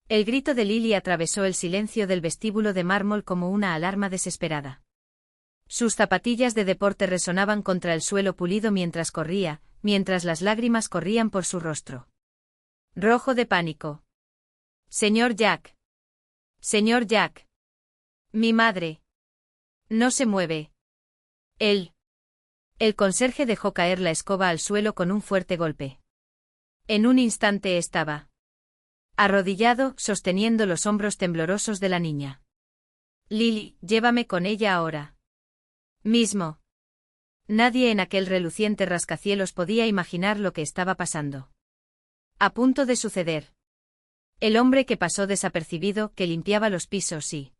El grito de Lily atravesó el silencio del vestíbulo de mármol como una alarma desesperada. Sus zapatillas de deporte resonaban contra el suelo pulido mientras corría, mientras las lágrimas corrían por su rostro. Rojo de pánico. Señor Jack. Señor Jack. Mi madre. No se mueve. Él. El conserje dejó caer la escoba al suelo con un fuerte golpe. En un instante estaba arrodillado, sosteniendo los hombros temblorosos de la niña. Lily, llévame con ella ahora. Mismo. Nadie en aquel reluciente rascacielos podía imaginar lo que estaba pasando. A punto de suceder. El hombre que pasó desapercibido, que limpiaba los pisos y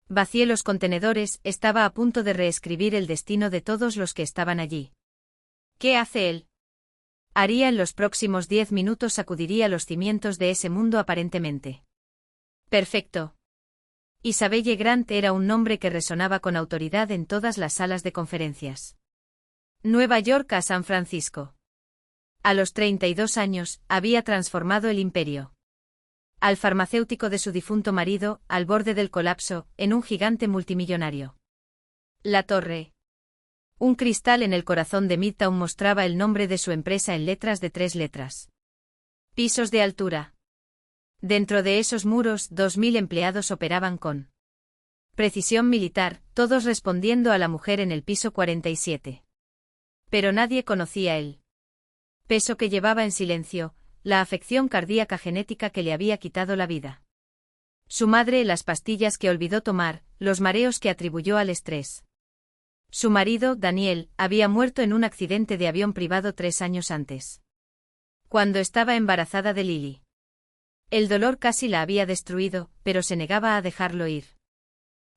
vacié los contenedores, estaba a punto de reescribir el destino de todos los que estaban allí. ¿Qué hace él? Haría en los próximos 10 minutos sacudiría los cimientos de ese mundo aparentemente perfecto. Isabelle Grant era un nombre que resonaba con autoridad en todas las salas de conferencias. Nueva York a San Francisco. A los 32 años, había transformado el imperio. Al farmacéutico de su difunto marido, al borde del colapso, en un gigante multimillonario. La torre. Un cristal en el corazón de Midtown mostraba el nombre de su empresa en letras de 3 letras. Pisos de altura. Dentro de esos muros, 2000 empleados operaban con precisión militar, todos respondiendo a la mujer en el piso 47. Pero nadie conocía el peso que llevaba en silencio, la afección cardíaca genética que le había quitado la vida. Su madre, las pastillas que olvidó tomar, los mareos que atribuyó al estrés. Su marido, Daniel, había muerto en un accidente de avión privado 3 años antes. Cuando estaba embarazada de Lily. El dolor casi la había destruido, pero se negaba a dejarlo ir.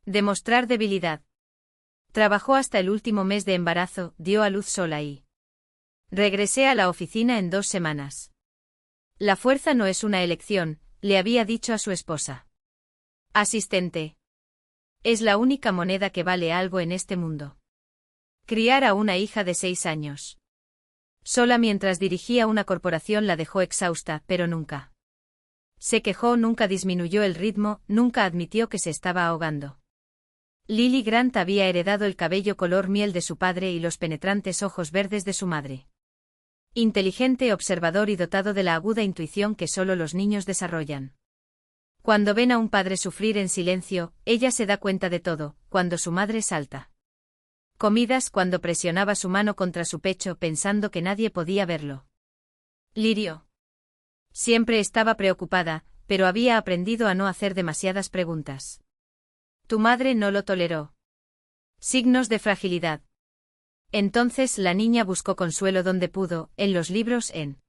Demostrar debilidad. Trabajó hasta el último mes de embarazo, dio a luz sola y regresé a la oficina en 2 semanas. La fuerza no es una elección, le había dicho a su esposa. Asistente. Es la única moneda que vale algo en este mundo. Criar a una hija de 6 años. Sola mientras dirigía una corporación la dejó exhausta, pero nunca se quejó, nunca disminuyó el ritmo, nunca admitió que se estaba ahogando. Lily Grant había heredado el cabello color miel de su padre y los penetrantes ojos verdes de su madre. Inteligente, observador y dotado de la aguda intuición que solo los niños desarrollan. Cuando ven a un padre sufrir en silencio, ella se da cuenta de todo, cuando su madre salta. Comidas, cuando presionaba su mano contra su pecho pensando que nadie podía verlo. Lirio. Siempre estaba preocupada, pero había aprendido a no hacer demasiadas preguntas. Tu madre no lo toleró. Signos de fragilidad. Entonces la niña buscó consuelo donde pudo, en los libros, en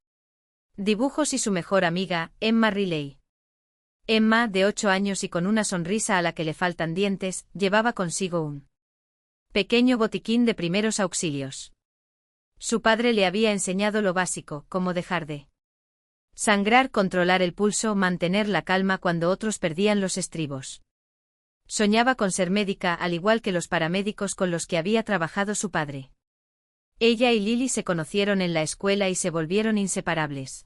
dibujos y su mejor amiga, Emma Riley. Emma, de 8 años y con una sonrisa a la que le faltan dientes, llevaba consigo un pequeño botiquín de primeros auxilios. Su padre le había enseñado lo básico, como dejar de sangrar, controlar el pulso, mantener la calma cuando otros perdían los estribos. Soñaba con ser médica al igual que los paramédicos con los que había trabajado su padre. Ella y Lily se conocieron en la escuela y se volvieron inseparables.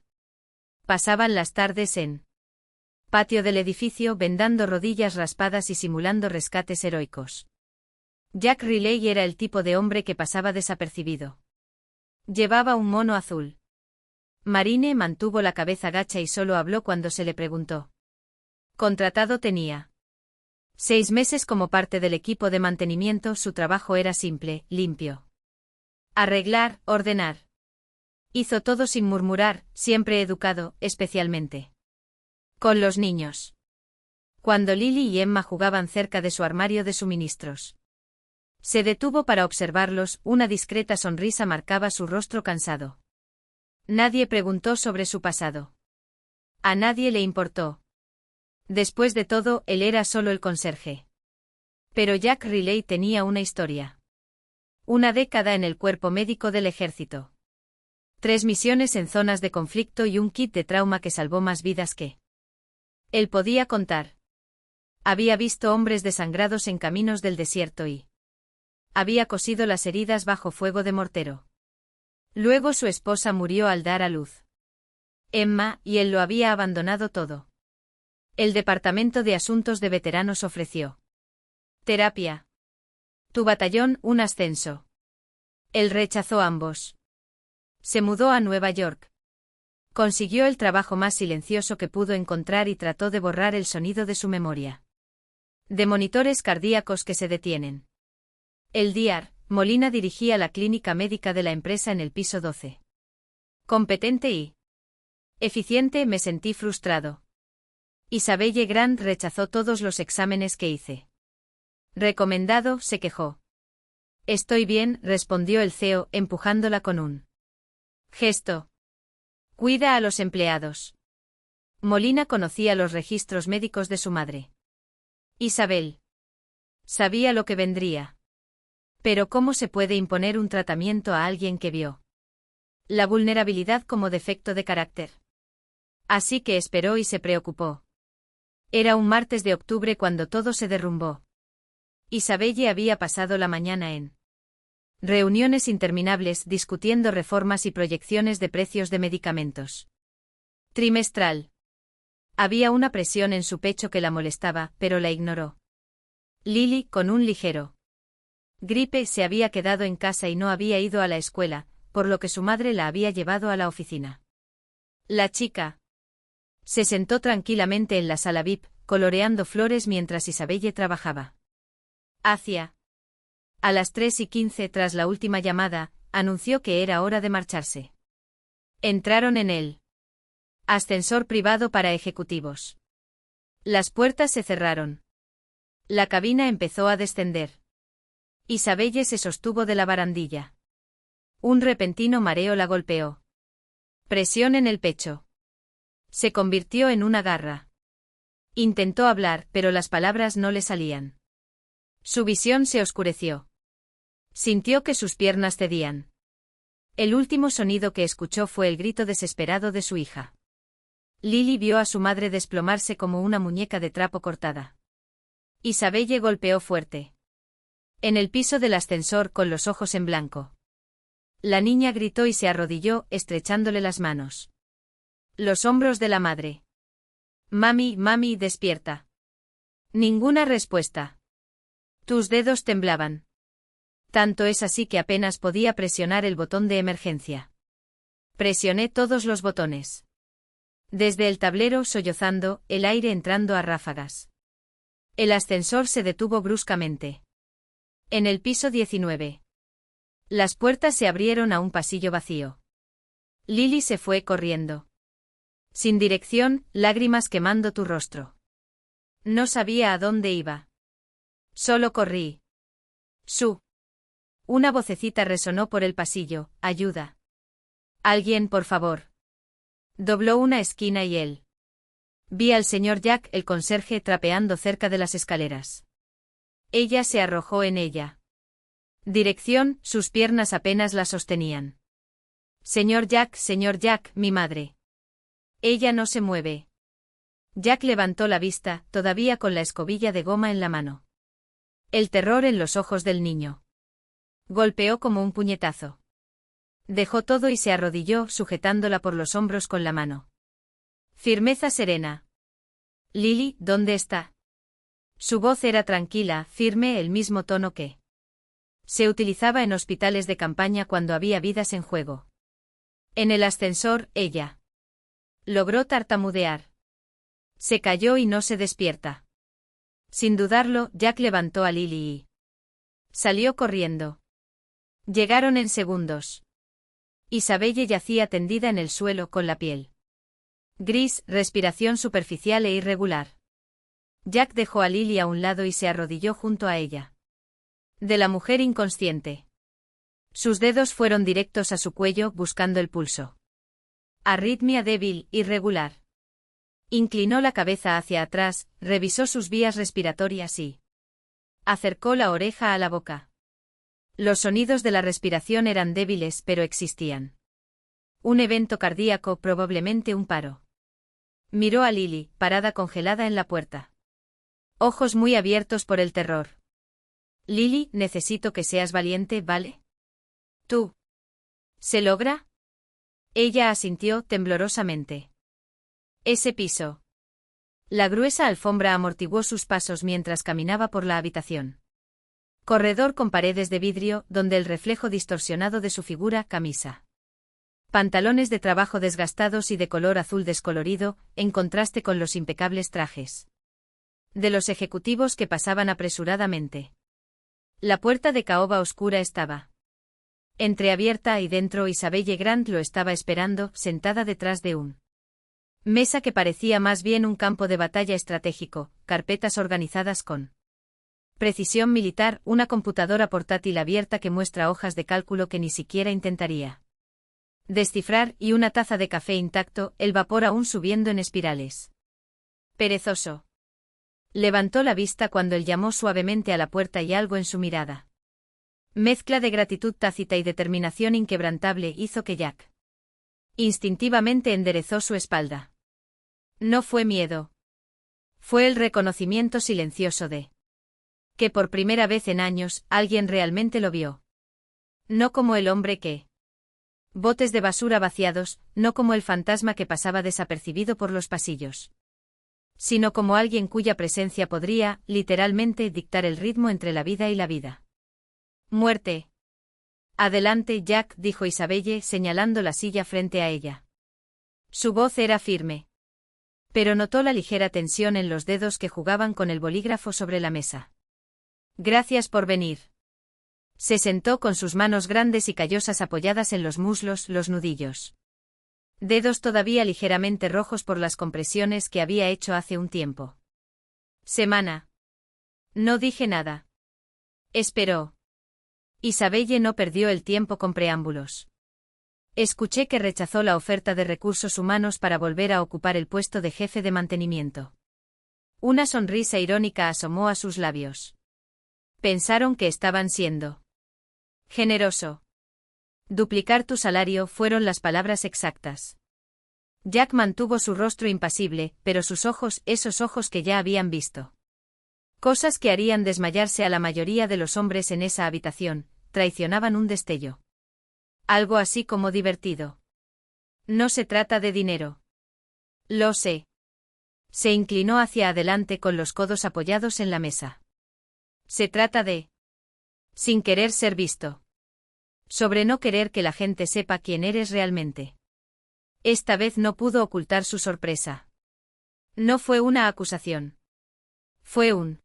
Pasaban las tardes en patio del edificio vendando rodillas raspadas y simulando rescates heroicos. Jack Riley era el tipo de hombre que pasaba desapercibido. Llevaba un mono azul. Marine mantuvo la cabeza gacha y solo habló cuando se le preguntó. Contratado tenía 6 meses como parte del equipo de mantenimiento. Su trabajo era simple, limpio. Arreglar, ordenar. Hizo todo sin murmurar, siempre educado, especialmente con los niños. Cuando Lily y Emma jugaban cerca de su armario de suministros, se detuvo para observarlos, una discreta sonrisa marcaba su rostro cansado. Nadie preguntó sobre su pasado. A nadie le importó. Después de todo, él era solo el conserje. Pero Jack Riley tenía una historia. Una década en el cuerpo médico del ejército. 3 misiones en zonas de conflicto y un kit de trauma que salvó más vidas que él podía contar. Había visto hombres desangrados en caminos del desierto y había cosido las heridas bajo fuego de mortero. Luego su esposa murió al dar a luz Emma, y él lo había abandonado todo. El Departamento de Asuntos de Veteranos ofreció terapia. Tu batallón, un ascenso. Él rechazó ambos. Se mudó a Nueva York. Consiguió el trabajo más silencioso que pudo encontrar y trató de borrar el sonido de su memoria. De monitores cardíacos que se detienen. El día, Molina dirigía la clínica médica de la empresa en el piso 12. Competente y eficiente, me sentí frustrado. Isabelle Grant rechazó todos los exámenes que hice. Recomendado, se quejó. Estoy bien, respondió el CEO, empujándola con un gesto. Cuida a los empleados. Molina conocía los registros médicos de su madre. Isabel sabía lo que vendría. Pero ¿cómo se puede imponer un tratamiento a alguien que vio la vulnerabilidad como defecto de carácter? Así que esperó y se preocupó. Era un martes de octubre cuando todo se derrumbó. Isabelle había pasado la mañana en reuniones interminables discutiendo reformas y proyecciones de precios de medicamentos. Trimestral. Había una presión en su pecho que la molestaba, pero la ignoró. Lily, con un ligero gripe, se había quedado en casa y no había ido a la escuela, por lo que su madre la había llevado a la oficina. La chica se sentó tranquilamente en la sala VIP, coloreando flores mientras Isabelle trabajaba. A las 3:15, tras la última llamada, anunció que era hora de marcharse. Entraron en el ascensor privado para ejecutivos. Las puertas se cerraron. La cabina empezó a descender. Isabelle se sostuvo de la barandilla. Un repentino mareo la golpeó. Presión en el pecho. Se convirtió en una garra. Intentó hablar, pero las palabras no le salían. Su visión se oscureció. Sintió que sus piernas cedían. El último sonido que escuchó fue el grito desesperado de su hija. Lily vio a su madre desplomarse como una muñeca de trapo cortada. Isabelle golpeó fuerte. En el piso del ascensor con los ojos en blanco. La niña gritó y se arrodilló, estrechándole las manos. Los hombros de la madre. Mami, mami, despierta. Ninguna respuesta. Tus dedos temblaban. Tanto es así que apenas podía presionar el botón de emergencia. Presioné todos los botones. Desde el tablero sollozando, el aire entrando a ráfagas. El ascensor se detuvo bruscamente. En el piso 19. Las puertas se abrieron a un pasillo vacío. Lily se fue corriendo. Sin dirección, lágrimas quemando tu rostro. No sabía a dónde iba. Solo corrí. Una vocecita resonó por el pasillo, ayuda. Alguien, por favor. Dobló una esquina y él. Vi al señor Jack, el conserje, trapeando cerca de las escaleras. Ella se arrojó en ella. Dirección, sus piernas apenas la sostenían. Señor Jack, mi madre. Ella no se mueve. Jack levantó la vista, todavía con la escobilla de goma en la mano. El terror en los ojos del niño. Golpeó como un puñetazo. Dejó todo y se arrodilló, sujetándola por los hombros con la mano. Firmeza serena. Lily, ¿dónde está? Su voz era tranquila, firme, el mismo tono que se utilizaba en hospitales de campaña cuando había vidas en juego. En el ascensor, ella logró tartamudear. Se cayó y no se despierta. Sin dudarlo, Jack levantó a Lily y salió corriendo. Llegaron en segundos. Isabelle yacía tendida en el suelo con la piel gris, respiración superficial e irregular. Jack dejó a Lily a un lado y se arrodilló junto a ella. De la mujer inconsciente. Sus dedos fueron directos a su cuello, buscando el pulso. Arritmia débil, irregular. Inclinó la cabeza hacia atrás, revisó sus vías respiratorias y acercó la oreja a la boca. Los sonidos de la respiración eran débiles, pero existían. Un evento cardíaco, probablemente un paro. Miró a Lily, parada congelada en la puerta. Ojos muy abiertos por el terror. Lily, necesito que seas valiente, ¿vale? ¿Tú? ¿Se logra? Ella asintió temblorosamente. Ese piso. La gruesa alfombra amortiguó sus pasos mientras caminaba por la habitación. Corredor con paredes de vidrio, donde el reflejo distorsionado de su figura, camisa. Pantalones de trabajo desgastados y de color azul descolorido, en contraste con los impecables trajes de los ejecutivos que pasaban apresuradamente. La puerta de caoba oscura estaba entreabierta y dentro Isabelle Grant lo estaba esperando, sentada detrás de un mesa que parecía más bien un campo de batalla estratégico, carpetas organizadas con precisión militar, una computadora portátil abierta que muestra hojas de cálculo que ni siquiera intentaría descifrar y una taza de café intacto, el vapor aún subiendo en espirales. Perezoso. Levantó la vista cuando él llamó suavemente a la puerta y algo en su mirada. Mezcla de gratitud tácita y determinación inquebrantable hizo que Jack instintivamente enderezó su espalda. No fue miedo. Fue el reconocimiento silencioso de que por primera vez en años alguien realmente lo vio. No como el hombre que botes de basura vaciados, no como el fantasma que pasaba desapercibido por los pasillos, sino como alguien cuya presencia podría, literalmente, dictar el ritmo entre la vida y la vida. Muerte. Adelante, Jack, dijo Isabelle, señalando la silla frente a ella. Su voz era firme. Pero notó la ligera tensión en los dedos que jugaban con el bolígrafo sobre la mesa. Gracias por venir. Se sentó con sus manos grandes y callosas apoyadas en los muslos, los nudillos. Dedos todavía ligeramente rojos por las compresiones que había hecho hace un tiempo. Semana. No dije nada. Esperó. Isabelle no perdió el tiempo con preámbulos. Escuché que rechazó la oferta de recursos humanos para volver a ocupar el puesto de jefe de mantenimiento. Una sonrisa irónica asomó a sus labios. Pensaron que estaban siendo generoso. Duplicar tu salario fueron las palabras exactas. Jack mantuvo su rostro impasible, pero sus ojos, esos ojos que ya habían visto cosas que harían desmayarse a la mayoría de los hombres en esa habitación, traicionaban un destello. Algo así como divertido. No se trata de dinero. Lo sé. Se inclinó hacia adelante con los codos apoyados en la mesa. Se trata de sin querer ser visto. Sobre no querer que la gente sepa quién eres realmente. Esta vez no pudo ocultar su sorpresa. No fue una acusación. Fue un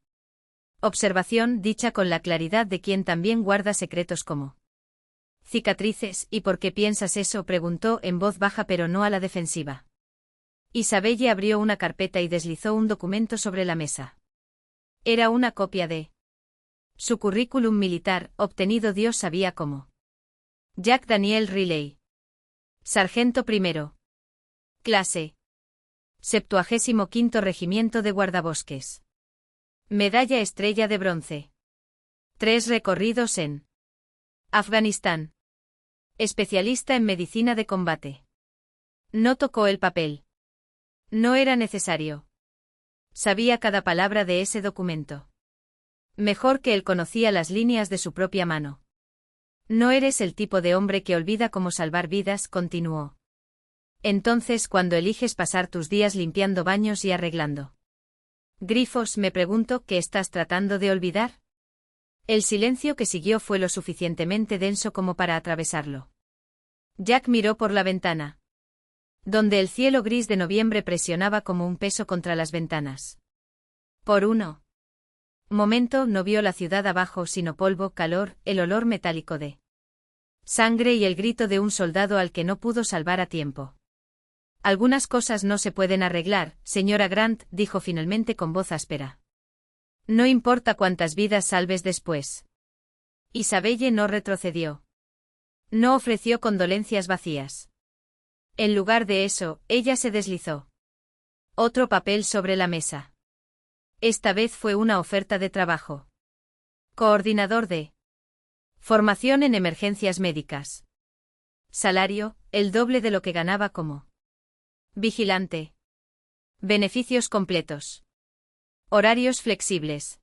observación dicha con la claridad de quien también guarda secretos como cicatrices. ¿Y por qué piensas eso?, preguntó en voz baja pero no a la defensiva. Isabelle abrió una carpeta y deslizó un documento sobre la mesa. Era una copia de su currículum militar, obtenido Dios sabía cómo. Jack Daniel Riley. Sargento primero. Clase. 75º Regimiento de Guardabosques. Medalla Estrella de Bronce. 3 recorridos en Afganistán. Especialista en medicina de combate. No tocó el papel. No era necesario. Sabía cada palabra de ese documento. Mejor que él conocía las líneas de su propia mano. No eres el tipo de hombre que olvida cómo salvar vidas, continuó. Entonces, cuando eliges pasar tus días limpiando baños y arreglando grifos, me pregunto, ¿qué estás tratando de olvidar? El silencio que siguió fue lo suficientemente denso como para atravesarlo. Jack miró por la ventana, donde el cielo gris de noviembre presionaba como un peso contra las ventanas. Por uno momento no vio la ciudad abajo sino polvo, calor, el olor metálico de sangre y el grito de un soldado al que no pudo salvar a tiempo. Algunas cosas no se pueden arreglar, señora Grant, dijo finalmente con voz áspera. No importa cuántas vidas salves después. Isabelle no retrocedió. No ofreció condolencias vacías. En lugar de eso, ella se deslizó. Otro papel sobre la mesa. Esta vez fue una oferta de trabajo. Coordinador de formación en emergencias médicas. Salario, el doble de lo que ganaba como vigilante. Beneficios completos. Horarios flexibles.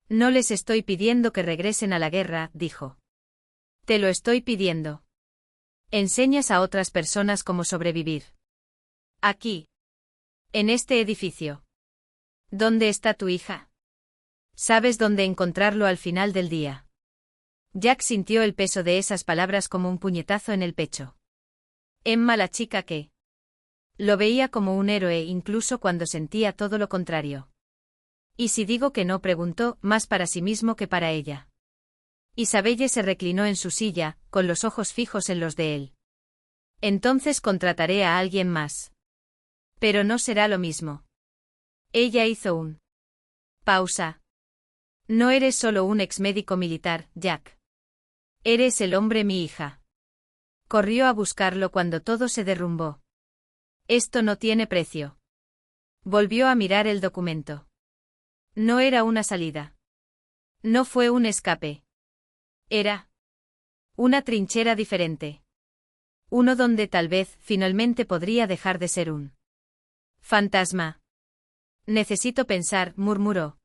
No les estoy pidiendo que regresen a la guerra, dijo. Te lo estoy pidiendo. Enseñas a otras personas cómo sobrevivir. Aquí. En este edificio. ¿Dónde está tu hija? ¿Sabes dónde encontrarlo al final del día? Jack sintió el peso de esas palabras como un puñetazo en el pecho. Emma, la chica que lo veía como un héroe incluso cuando sentía todo lo contrario. ¿Y si digo que no?, preguntó, más para sí mismo que para ella. Isabelle se reclinó en su silla, con los ojos fijos en los de él. Entonces contrataré a alguien más. Pero no será lo mismo. Ella hizo un pausa. No eres solo un exmédico militar, Jack. Eres el hombre mi hija. Corrió a buscarlo cuando todo se derrumbó. Esto no tiene precio. Volvió a mirar el documento. No era una salida. No fue un escape. Era una trinchera diferente. Uno donde tal vez, finalmente podría dejar de ser un fantasma. Necesito pensar, murmuró.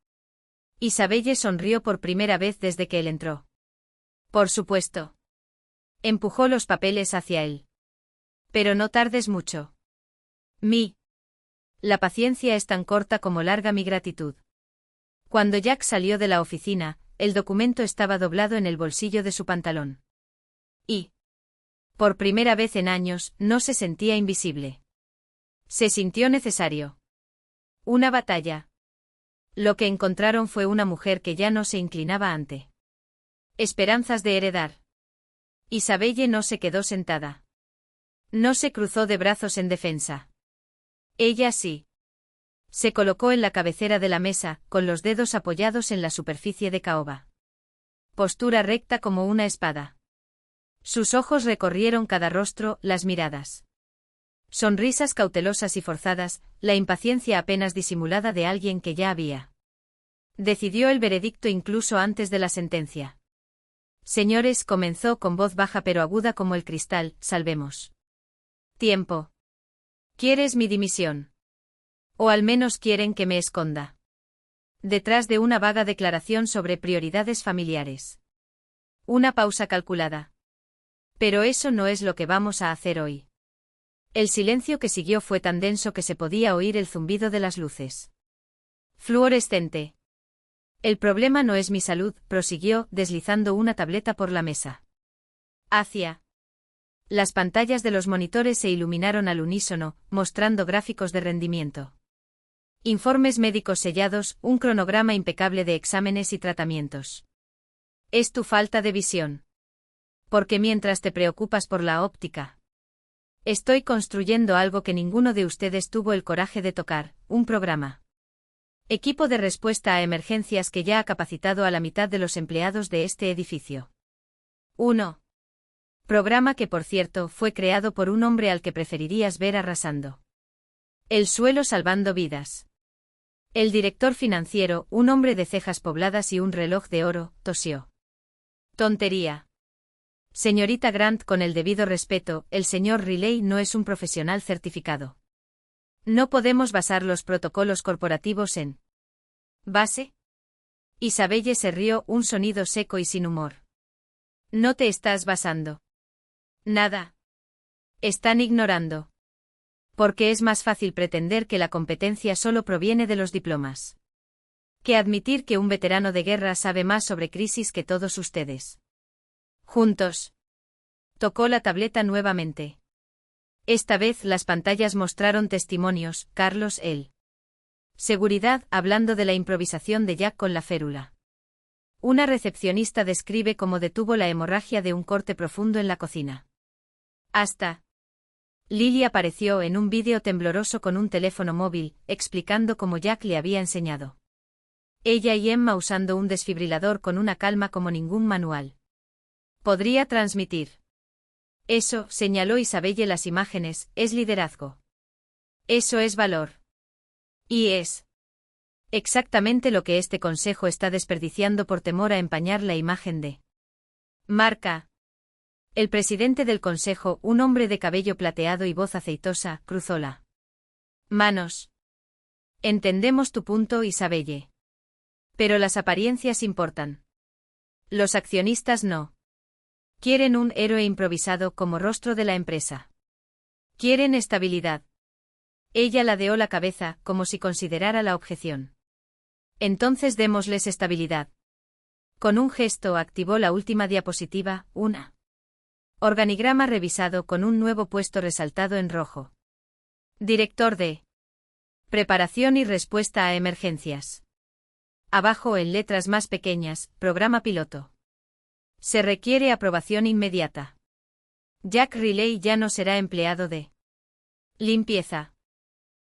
Isabelle sonrió por primera vez desde que él entró. Por supuesto. Empujó los papeles hacia él. Pero no tardes mucho. La paciencia es tan corta como larga mi gratitud. Cuando Jack salió de la oficina, el documento estaba doblado en el bolsillo de su pantalón. Y, por primera vez en años, no se sentía invisible. Se sintió necesario. Una batalla. Lo que encontraron fue una mujer que ya no se inclinaba ante esperanzas de heredar. Isabelle no se quedó sentada. No se cruzó de brazos en defensa. Ella sí. Se colocó en la cabecera de la mesa, con los dedos apoyados en la superficie de caoba. Postura recta como una espada. Sus ojos recorrieron cada rostro, las miradas. Sonrisas cautelosas y forzadas, la impaciencia apenas disimulada de alguien que ya había decidió el veredicto incluso antes de la sentencia. Señores, comenzó con voz baja pero aguda como el cristal, salvemos tiempo. ¿Quieres mi dimisión? O al menos quieren que me esconda detrás de una vaga declaración sobre prioridades familiares. Una pausa calculada. Pero eso no es lo que vamos a hacer hoy. El silencio que siguió fue tan denso que se podía oír el zumbido de las luces fluorescente. El problema no es mi salud, prosiguió, deslizando una tableta por la mesa. Las pantallas de los monitores se iluminaron al unísono, mostrando gráficos de rendimiento. Informes médicos sellados, un cronograma impecable de exámenes y tratamientos. Es tu falta de visión. Porque mientras te preocupas por la óptica, estoy construyendo algo que ninguno de ustedes tuvo el coraje de tocar, un programa. Equipo de respuesta a emergencias que ya ha capacitado a la mitad de los empleados de este edificio. 1. Programa que, por cierto, fue creado por un hombre al que preferirías ver arrasando el suelo salvando vidas. El director financiero, un hombre de cejas pobladas y un reloj de oro, tosió. Tontería. Señorita Grant, con el debido respeto, el señor Riley no es un profesional certificado. No podemos basar los protocolos corporativos en ¿base? Isabelle se rió, un sonido seco y sin humor. No te estás basando. Nada. Están ignorando. Porque es más fácil pretender que la competencia solo proviene de los diplomas que admitir que un veterano de guerra sabe más sobre crisis que todos ustedes. Juntos. Tocó la tableta nuevamente. Esta vez las pantallas mostraron testimonios, Carlos el seguridad, hablando de la improvisación de Jack con la férula. Una recepcionista describe cómo detuvo la hemorragia de un corte profundo en la cocina. Hasta Lily apareció en un vídeo tembloroso con un teléfono móvil, explicando cómo Jack le había enseñado. Ella y Emma usando un desfibrilador con una calma como ningún manual podría transmitir. Eso, señaló Isabelle, las imágenes, es liderazgo. Eso es valor. Y es exactamente lo que este consejo está desperdiciando por temor a empañar la imagen de marca. El presidente del consejo, un hombre de cabello plateado y voz aceitosa, cruzó la manos. Entendemos tu punto, Isabelle. Pero las apariencias importan. Los accionistas no. Quieren un héroe improvisado como rostro de la empresa. Quieren estabilidad. Ella ladeó la cabeza, como si considerara la objeción. Entonces démosles estabilidad. Con un gesto activó la última diapositiva, una. Organigrama revisado con un nuevo puesto resaltado en rojo. Director de Preparación y respuesta a emergencias. Abajo en letras más pequeñas, programa piloto. Se requiere aprobación inmediata. Jack Riley ya no será empleado de limpieza.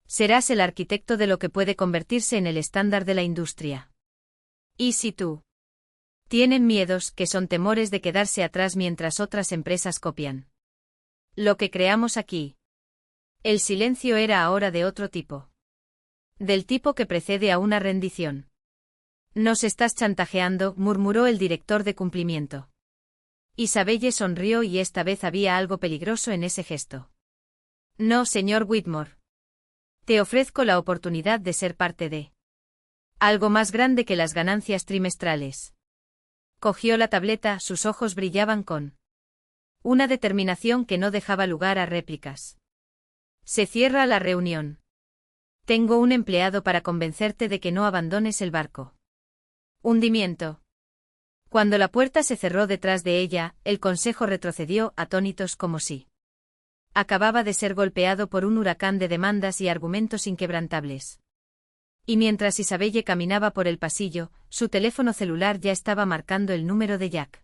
Serás el arquitecto de lo que puede convertirse en el estándar de la industria. ¿Y si tú? Tienen miedos que son temores de quedarse atrás mientras otras empresas copian. Lo que creamos aquí. El silencio era ahora de otro tipo. Del tipo que precede a una rendición. Nos estás chantajeando, murmuró el director de cumplimiento. Isabelle sonrió y esta vez había algo peligroso en ese gesto. No, señor Whitmore. Te ofrezco la oportunidad de ser parte de algo más grande que las ganancias trimestrales. Cogió la tableta, sus ojos brillaban con una determinación que no dejaba lugar a réplicas. Se cierra la reunión. Tengo un empleado para convencerte de que no abandones el barco. Hundimiento. Cuando la puerta se cerró detrás de ella, el consejo retrocedió, atónitos como si acababa de ser golpeado por un huracán de demandas y argumentos inquebrantables. Y mientras Isabelle caminaba por el pasillo, su teléfono celular ya estaba marcando el número de Jack.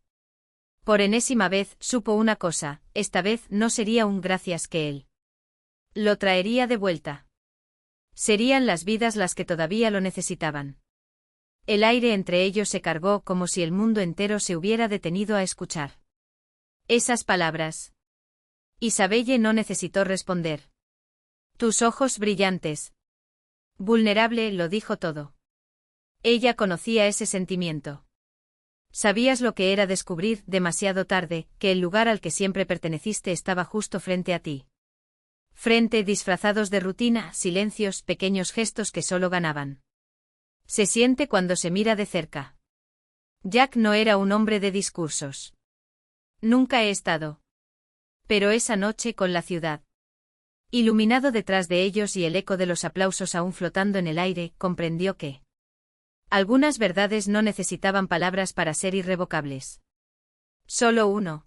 Por enésima vez, supo una cosa, esta vez no sería un gracias que él lo traería de vuelta. Serían las vidas las que todavía lo necesitaban. El aire entre ellos se cargó como si el mundo entero se hubiera detenido a escuchar esas palabras. Isabelle no necesitó responder. Tus ojos brillantes. Vulnerable, lo dijo todo. Ella conocía ese sentimiento. Sabías lo que era descubrir, demasiado tarde, que el lugar al que siempre perteneciste estaba justo frente a ti. Frente, disfrazados de rutina, silencios, pequeños gestos que solo ganaban. Se siente cuando se mira de cerca. Jack no era un hombre de discursos. Nunca he estado. Pero esa noche con la ciudad iluminado detrás de ellos y el eco de los aplausos aún flotando en el aire, comprendió que algunas verdades no necesitaban palabras para ser irrevocables. Solo uno.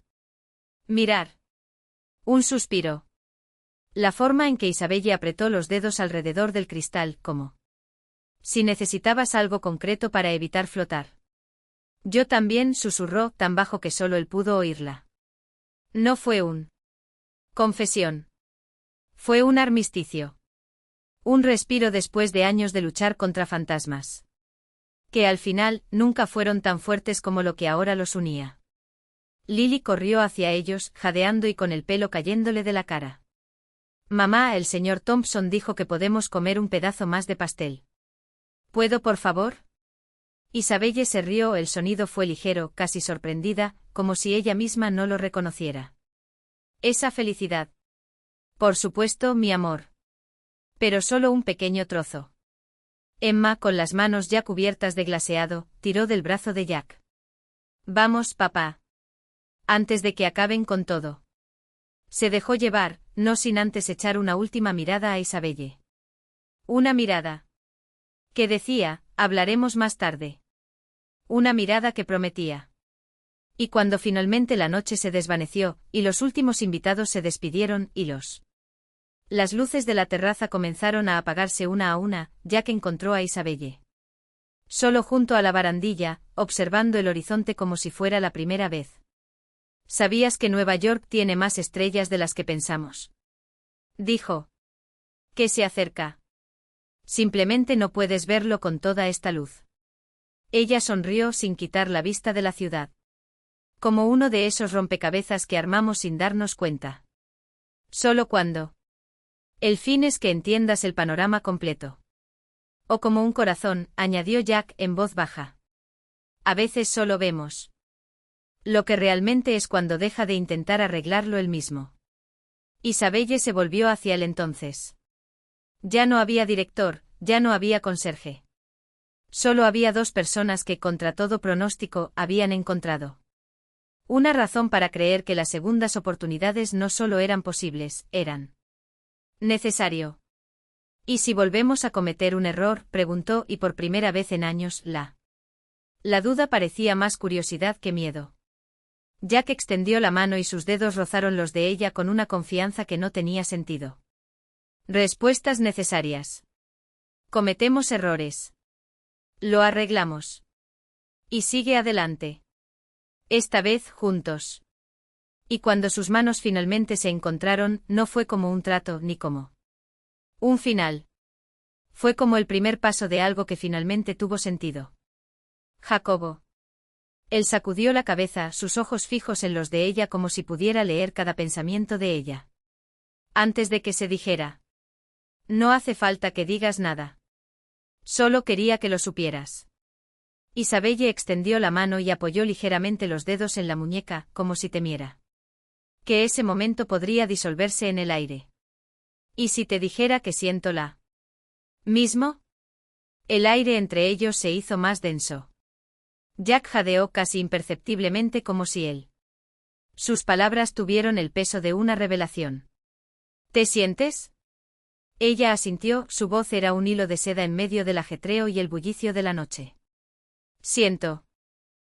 Mirar. Un suspiro. La forma en que Isabelle apretó los dedos alrededor del cristal, como si necesitabas algo concreto para evitar flotar. Yo también, susurró, tan bajo que solo él pudo oírla. No fue un confesión. Fue un armisticio. Un respiro después de años de luchar contra fantasmas. Que al final, nunca fueron tan fuertes como lo que ahora los unía. Lily corrió hacia ellos, jadeando y con el pelo cayéndole de la cara. Mamá, el señor Thompson dijo que podemos comer un pedazo más de pastel. ¿Puedo, por favor? Isabelle se rió, el sonido fue ligero, casi sorprendida, como si ella misma no lo reconociera. Esa felicidad. Por supuesto, mi amor. Pero solo un pequeño trozo. Emma, con las manos ya cubiertas de glaseado, tiró del brazo de Jack. Vamos, papá. Antes de que acaben con todo. Se dejó llevar, no sin antes echar una última mirada a Isabelle. Una mirada. Que decía, hablaremos más tarde. Una mirada que prometía. Y cuando finalmente la noche se desvaneció, y los últimos invitados se despidieron, y las luces de la terraza comenzaron a apagarse una a una, Jack encontró a Isabelle. Solo junto a la barandilla, observando el horizonte como si fuera la primera vez. ¿Sabías que Nueva York tiene más estrellas de las que pensamos? Dijo. ¿Qué se acerca? Simplemente no puedes verlo con toda esta luz. Ella sonrió sin quitar la vista de la ciudad. Como uno de esos rompecabezas que armamos sin darnos cuenta. Solo cuando. El fin es que entiendas el panorama completo. O como un corazón, añadió Jack en voz baja. A veces solo vemos lo que realmente es cuando deja de intentar arreglarlo él mismo. Isabelle se volvió hacia él entonces. Ya no había director, ya no había conserje. Solo había dos personas que, contra todo pronóstico, habían encontrado una razón para creer que las segundas oportunidades no solo eran posibles, eran necesario. ¿Y si volvemos a cometer un error?, preguntó, y por primera vez en años, La duda parecía más curiosidad que miedo. Jack extendió la mano y sus dedos rozaron los de ella con una confianza que no tenía sentido. Respuestas necesarias. Cometemos errores. Lo arreglamos. Y sigue adelante. Esta vez juntos. Y cuando sus manos finalmente se encontraron, no fue como un trato ni como un final. Fue como el primer paso de algo que finalmente tuvo sentido. Jacobo. Él sacudió la cabeza, sus ojos fijos en los de ella como si pudiera leer cada pensamiento de ella. Antes de que se dijera. No hace falta que digas nada. Solo quería que lo supieras. Isabelle extendió la mano y apoyó ligeramente los dedos en la muñeca, como si temiera que ese momento podría disolverse en el aire. ¿Y si te dijera que siento la mismo? El aire entre ellos se hizo más denso. Jack jadeó casi imperceptiblemente como si él. Sus palabras tuvieron el peso de una revelación. ¿Te sientes? Ella asintió, su voz era un hilo de seda en medio del ajetreo y el bullicio de la noche. Siento.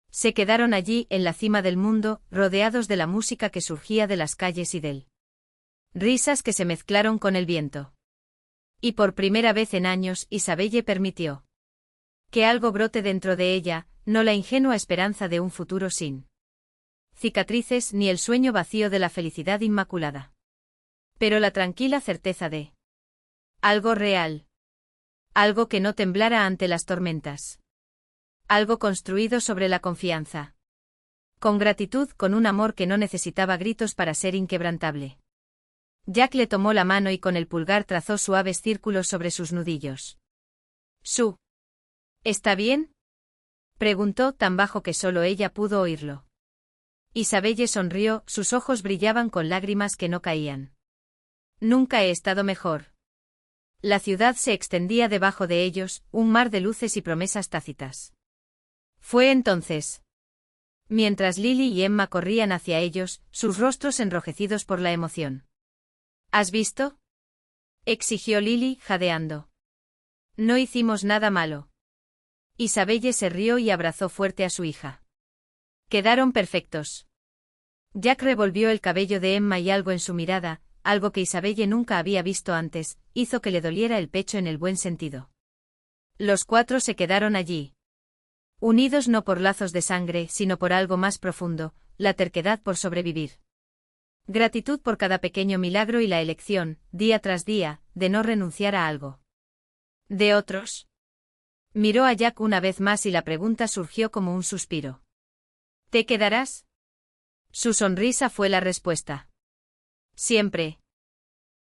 Se quedaron allí, en la cima del mundo, rodeados de la música que surgía de las calles y del risas que se mezclaron con el viento. Y por primera vez en años, Isabelle permitió que algo brote dentro de ella, no la ingenua esperanza de un futuro sin cicatrices ni el sueño vacío de la felicidad inmaculada. Pero la tranquila certeza de algo real. Algo que no temblara ante las tormentas. Algo construido sobre la confianza. Con gratitud, con un amor que no necesitaba gritos para ser inquebrantable. Jack le tomó la mano y con el pulgar trazó suaves círculos sobre sus nudillos. ¿Está bien?, preguntó tan bajo que solo ella pudo oírlo. Isabelle sonrió, sus ojos brillaban con lágrimas que no caían. Nunca he estado mejor. La ciudad se extendía debajo de ellos, un mar de luces y promesas tácitas. Fue entonces. Mientras Lily y Emma corrían hacia ellos, sus rostros enrojecidos por la emoción. ¿Has visto?, exigió Lily, jadeando. No hicimos nada malo. Isabelle se rió y abrazó fuerte a su hija. Quedaron perfectos. Jack revolvió el cabello de Emma y algo en su mirada, algo que Isabelle nunca había visto antes, hizo que le doliera el pecho en el buen sentido. Los cuatro se quedaron allí. Unidos no por lazos de sangre, sino por algo más profundo, la terquedad por sobrevivir. Gratitud por cada pequeño milagro y la elección, día tras día, de no renunciar a algo. ¿De otros? Miró a Jack una vez más y la pregunta surgió como un suspiro. ¿Te quedarás? Su sonrisa fue la respuesta. Siempre.